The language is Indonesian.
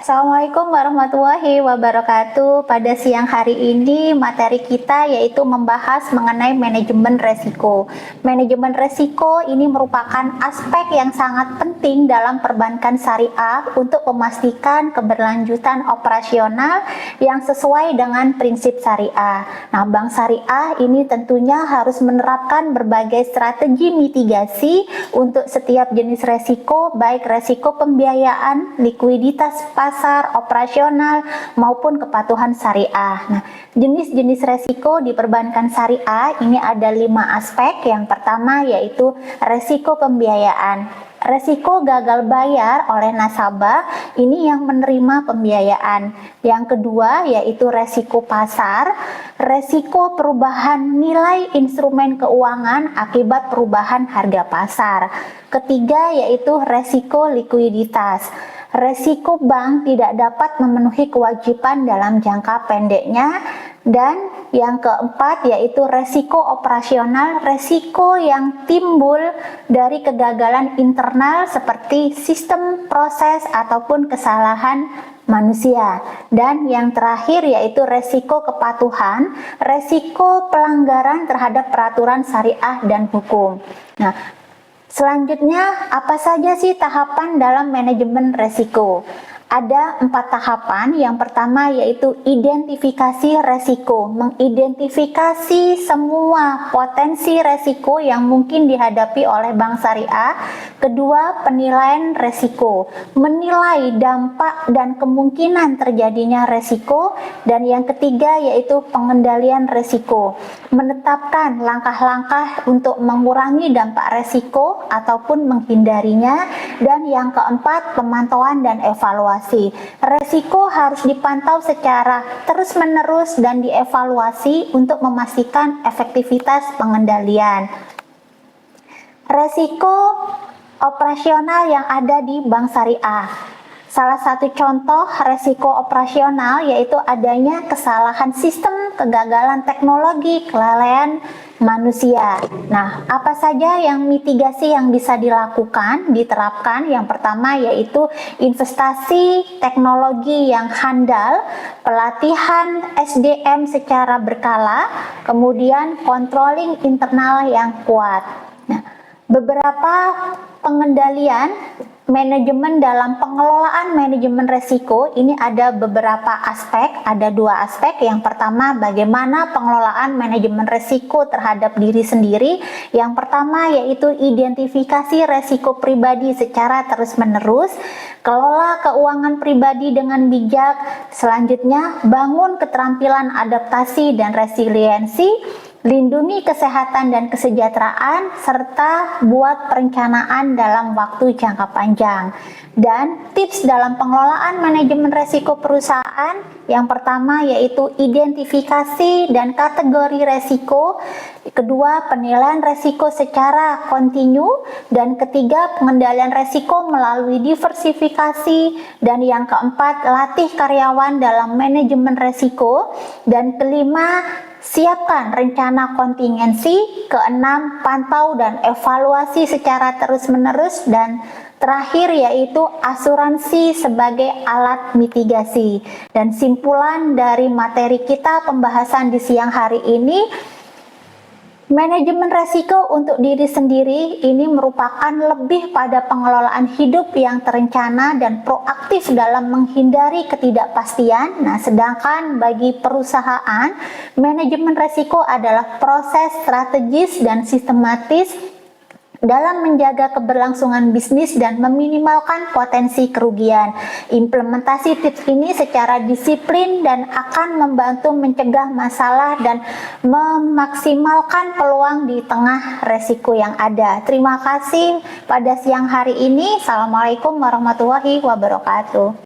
Assalamualaikum warahmatullahi wabarakatuh. Pada siang hari ini materi kita yaitu membahas mengenai manajemen resiko. Manajemen resiko ini merupakan aspek yang sangat penting dalam perbankan syariah untuk memastikan keberlanjutan operasional yang sesuai dengan prinsip syariah. Nah, bank syariah ini tentunya harus menerapkan berbagai strategi mitigasi untuk setiap jenis resiko, baik resiko pembiayaan, likuiditas pasar, operasional, maupun kepatuhan syariah. Nah, jenis-jenis resiko di perbankan syariah ini ada 5 aspek. Yang pertama yaitu resiko pembiayaan. Resiko gagal bayar oleh nasabah ini yang menerima pembiayaan. Yang kedua yaitu resiko pasar, resiko perubahan nilai instrumen keuangan akibat perubahan harga pasar. Ketiga yaitu resiko likuiditas. Resiko bank tidak dapat memenuhi kewajiban dalam jangka pendeknya. Dan yang keempat yaitu resiko operasional, resiko yang timbul dari kegagalan internal seperti sistem, proses, ataupun kesalahan manusia. Dan yang terakhir yaitu resiko kepatuhan, resiko pelanggaran terhadap peraturan syariah dan hukum. Nah, selanjutnya, apa saja sih tahapan dalam manajemen resiko? Ada 4 tahapan. Yang pertama yaitu identifikasi resiko, mengidentifikasi semua potensi resiko yang mungkin dihadapi oleh bank syariah. Kedua, penilaian resiko, menilai dampak dan kemungkinan terjadinya resiko. Dan yang ketiga yaitu pengendalian resiko, menetapkan langkah-langkah untuk mengurangi dampak resiko ataupun menghindarinya. Dan yang keempat, pemantauan dan evaluasi. Resiko harus dipantau secara terus-menerus dan dievaluasi untuk memastikan efektivitas pengendalian. Resiko operasional yang ada di bank syariah. Salah satu contoh resiko operasional yaitu adanya kesalahan sistem, kegagalan teknologi, kelalaian manusia. Nah, apa saja yang mitigasi yang bisa dilakukan, diterapkan? Yang pertama yaitu investasi teknologi yang handal, pelatihan SDM secara berkala, kemudian controlling internal yang kuat. Nah, beberapa pengendalian manajemen dalam pengelolaan manajemen resiko ini ada beberapa aspek, ada 2 aspek. Yang pertama, bagaimana pengelolaan manajemen resiko terhadap diri sendiri. Yang pertama yaitu identifikasi resiko pribadi secara terus-menerus, kelola keuangan pribadi dengan bijak. Selanjutnya, bangun keterampilan adaptasi dan resiliensi, lindungi kesehatan dan kesejahteraan, serta buat perencanaan dalam waktu jangka panjang. Dan tips dalam pengelolaan manajemen resiko perusahaan, yang pertama yaitu identifikasi dan kategori resiko, kedua penilaian resiko secara kontinu, dan ketiga pengendalian resiko melalui diversifikasi, dan yang keempat latih karyawan dalam manajemen resiko, dan kelima siapkan rencana kontingensi, keenam pantau dan evaluasi secara terus-menerus, dan terakhir yaitu asuransi sebagai alat mitigasi. Dan simpulan dari materi kita pembahasan di siang hari ini, manajemen resiko untuk diri sendiri ini merupakan lebih pada pengelolaan hidup yang terencana dan proaktif dalam menghindari ketidakpastian. Nah, sedangkan bagi perusahaan, manajemen resiko adalah proses strategis dan sistematis dalam menjaga keberlangsungan bisnis dan meminimalkan potensi kerugian. Implementasi tips ini secara disiplin dan akan membantu mencegah masalah dan memaksimalkan peluang di tengah resiko yang ada. Terima kasih pada siang hari ini. Assalamualaikum warahmatullahi wabarakatuh.